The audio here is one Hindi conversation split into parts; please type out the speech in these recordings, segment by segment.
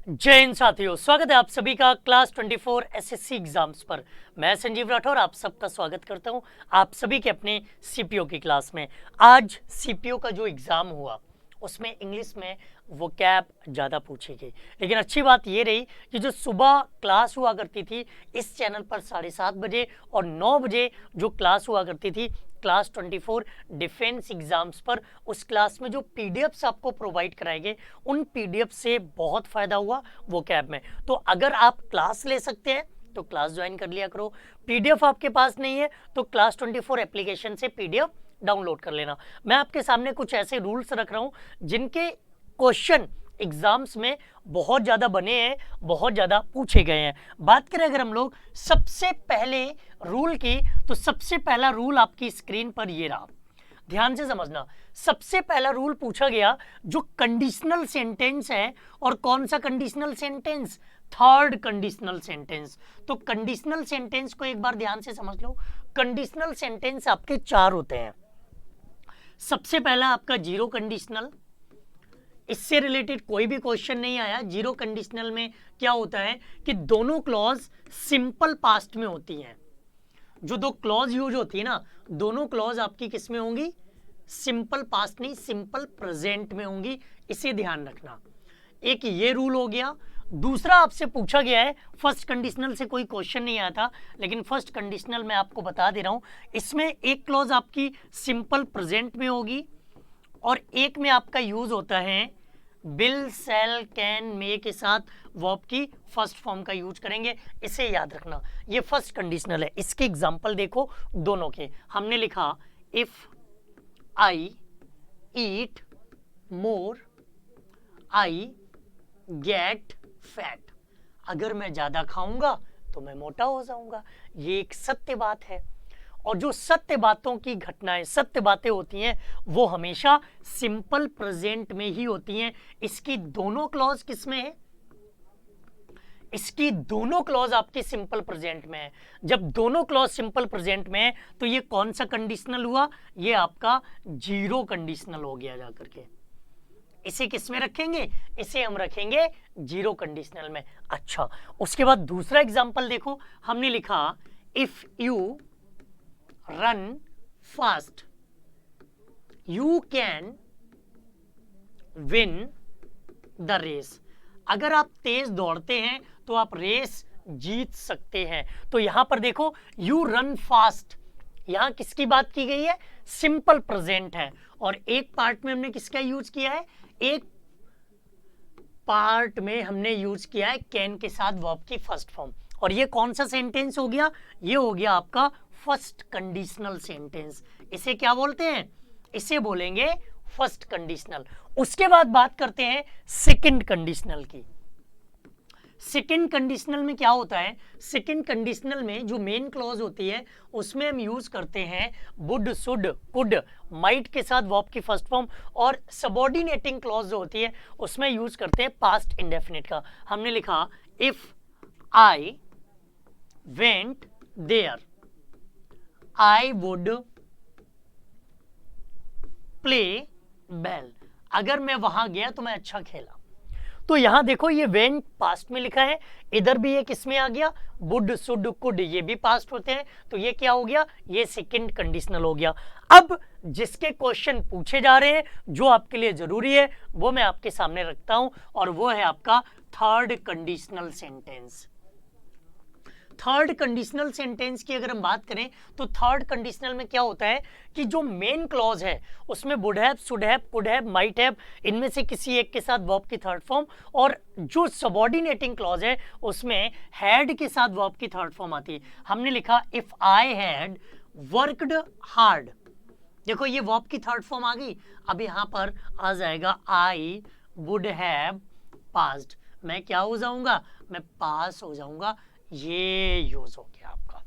जय हिंद साथियों, स्वागत है आप सभी का क्लास 24 एसएससी एग्जाम्स पर। मैं संजीव राठौर आप सबका स्वागत करता हूं आप सभी के अपने सीपीओ की क्लास में। आज सीपीओ का जो एग्ज़ाम हुआ उसमें इंग्लिश में वोकैब ज़्यादा पूछी गई, लेकिन अच्छी बात ये रही कि जो सुबह क्लास हुआ करती थी इस चैनल पर 7:30 बजे और 9 बजे जो क्लास हुआ करती थी क्लास 24 डिफेंस एग्जाम्स पर, उस क्लास में जो पीडीएफ्स आपको प्रोवाइड कराए गए उन पीडीएफ से बहुत फ़ायदा हुआ वोकैब में। तो अगर आप क्लास ले सकते हैं तो क्लास ज्वाइन कर लिया करो, पीडीएफ आपके पास नहीं है तो क्लास 24 एप्लीकेशन से पीडीएफ डाउनलोड कर लेना। मैं आपके सामने कुछ ऐसे रूल्स रख रहा हूं जिनके क्वेश्चन एग्जाम्स में बहुत ज़्यादा बने हैं, बहुत ज़्यादा पूछे गए हैं। बात करें अगर हम लोग सबसे पहले रूल की, तो सबसे पहला रूल आपकी स्क्रीन पर ये रहा, ध्यान से समझना। सबसे पहला रूल पूछा गया जो कंडीशनल सेंटेंस है, और कौन सा conditional sentence? Third conditional sentence. तो कंडीशनल सेंटेंस को एक बार ध्यान से समझ लो। कंडीशनल सेंटेंस आपके 4 होते हैं। सबसे पहला आपका जीरो कंडीशनल, इससे रिलेटेड कोई भी क्वेश्चन नहीं आया। जीरो कंडीशनल में क्या होता है कि दोनों क्लॉज सिंपल पास्ट में होती हैं। जो दो क्लॉज यूज होती है ना, दोनों क्लॉज आपकी किस में होंगी? सिंपल पास्ट नहीं, सिंपल प्रेजेंट में होंगी। इसे ध्यान रखना। एक ये रूल हो गया। दूसरा आपसे पूछा गया है, फर्स्ट कंडीशनल से कोई क्वेश्चन नहीं आया था, लेकिन फर्स्ट कंडीशनल मैं आपको बता दे रहा हूं। इसमें एक क्लॉज आपकी सिंपल प्रेजेंट में होगी और एक में आपका यूज होता है विल, शैल, कैन, मे के साथ वर्ब की फर्स्ट फॉर्म का यूज करेंगे। इसे याद रखना। ये फर्स्ट कंडीशनल है। इसके एग्जांपल देखो दोनों के। हमने लिखा if I eat more I get fat. अगर मैं ज्यादा खाऊंगा तो मैं मोटा हो जाऊंगा। ये एक सत्य बात है, और जो सत्य बातों की घटनाएं, सत्य बातें होती हैं, वो हमेशा सिंपल प्रेजेंट में ही होती हैं। इसकी दोनों क्लॉज किस में है? इसकी दोनों क्लॉज आपकी सिंपल प्रेजेंट में है। जब दोनों क्लॉज सिंपल प्रेजेंट में है तो ये कौन सा कंडीशनल हुआ? ये आपका जीरो कंडीशनल हो गया जाकर के। इसे किस में रखेंगे? इसे हम रखेंगे जीरो कंडीशनल में। अच्छा, उसके बाद दूसरा एग्जांपल देखो। हमने लिखा if you run fast you can win the race. अगर आप तेज दौड़ते हैं तो आप रेस जीत सकते हैं। तो यहां पर देखो यू रन फास्ट, यहां किसकी बात की गई है? सिंपल प्रेजेंट है। और एक पार्ट में हमने किसका यूज किया है? एक पार्ट में हमने यूज किया है कैन के साथ वर्ब की फर्स्ट फॉर्म। और ये कौन सा सेंटेंस हो गया? ये हो गया आपका फर्स्ट कंडीशनल सेंटेंस। इसे क्या बोलते हैं? इसे बोलेंगे फर्स्ट कंडीशनल। उसके बाद बात करते हैं सेकंड कंडीशनल की। सेकंड कंडीशनल में क्या होता है? सेकंड कंडीशनल में जो मेन क्लॉज होती है उसमें हम यूज करते हैं वुड, शुड, कुड, माइट के साथ वर्ब की फर्स्ट फॉर्म, और सबऑर्डिनेटिंग क्लॉज जो होती है उसमें यूज करते हैं पास्ट इंडेफिनिट का। हमने लिखा if I went there I would play well. अगर मैं वहां गया तो मैं अच्छा खेला। तो यहां देखो ये वेंट पास्ट में लिखा है, इधर भी ये किस में आ गया? वुड, शुड, कुड, ये भी पास्ट होते हैं। तो ये क्या हो गया? ये सेकंड कंडीशनल हो गया। अब जिसके क्वेश्चन पूछे जा रहे हैं, जो आपके लिए जरूरी है, वो मैं आपके सामने रखता हूं, और वो है आपका third conditional sentence. Third conditional sentence की अगर हम बात करें तो थर्ड कंडीशनल में क्या होता है कि जो मेन क्लॉज है उसमें would have, should have, could have, might have, इनमें से किसी एक के साथ वर्ब की थर्ड फॉर्म, और जो सबऑर्डिनेटिंग क्लॉज है उसमें हैड के साथ वर्ब की थर्ड फॉर्म आती है। हमने लिखा if I had worked hard. देखो ये वर्ब की थर्ड फॉर्म आ गई। अब यहां पर आ जाएगा आई वुड हैव पास्ड। मैं क्या हो जाऊंगा? मैं पास हो जाऊंगा। ये यूज हो गया आपका।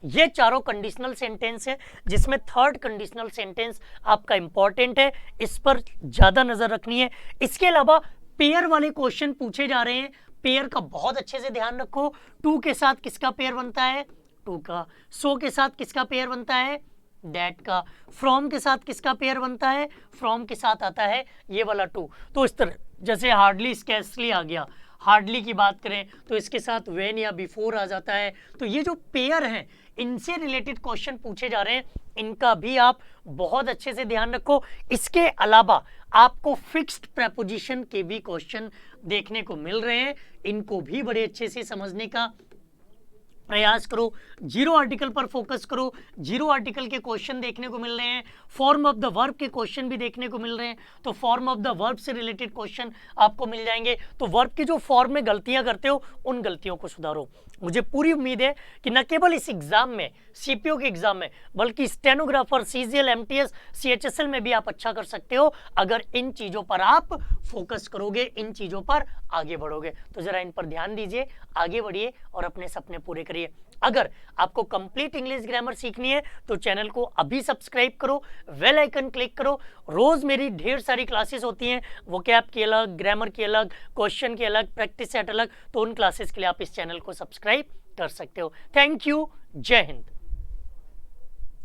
ये चारों कंडीशनल सेंटेंस है जिसमें थर्ड कंडीशनल सेंटेंस आपका इंपॉर्टेंट है, इस पर ज्यादा नजर रखनी है। इसके अलावा पेयर वाले क्वेश्चन पूछे जा रहे हैं। पेयर का बहुत अच्छे से ध्यान रखो। टू के साथ किसका पेयर बनता है? टू का। सो के साथ किसका पेयर बनता है? डेट का। फ्रॉम के साथ किसका पेयर बनता है? फ्रॉम के साथ आता है ये वाला टू। तो इस तरह जैसे हार्डली, स्कैर्सली आ गया। हार्डली की बात करें तो इसके साथ व्हेन या बिफोर आ जाता है। तो ये जो पेयर हैं इनसे रिलेटेड क्वेश्चन पूछे जा रहे हैं, इनका भी आप बहुत अच्छे से ध्यान रखो। इसके अलावा आपको फिक्स्ड प्रेपोजिशन के भी क्वेश्चन देखने को मिल रहे हैं, इनको भी बड़े अच्छे से समझने का प्रयास करो। जीरो आर्टिकल पर फोकस करो, जीरो आर्टिकल के क्वेश्चन देखने को मिल रहे हैं, फॉर्म ऑफ द वर्ब के क्वेश्चन भी देखने को मिल रहे हैं। तो फॉर्म ऑफ द वर्ब से रिलेटेड क्वेश्चन आपको मिल जाएंगे। तो वर्ब की जो फॉर्म में गलतियां करते हो उन गलतियों को सुधारो। मुझे पूरी उम्मीद है कि न केवल इस एग्जाम में, सीपीओ के एग्जाम में, बल्कि स्टेनोग्राफर, सीजीएल, एमटीएस, सीएचएसएल में भी आप अच्छा कर सकते हो अगर इन चीजों पर आप फोकस करोगे, इन चीजों पर आगे बढ़ोगे। तो जरा इन पर ध्यान दीजिए, आगे बढ़िए और अपने सपने पूरे करिए। अगर आपको कंप्लीट इंग्लिश ग्रामर सीखनी है तो चैनल को अभी सब्सक्राइब करो, बेल आइकन क्लिक करो। रोज मेरी ढेर सारी क्लासेस होती हैं, वोकैब की अलग, ग्रामर की अलग, क्वेश्चन की अलग, प्रैक्टिस सेट अलग। तो उन क्लासेस के लिए आप इस चैनल को सब्सक्राइब कर सकते हो। थैंक यू, जय हिंद।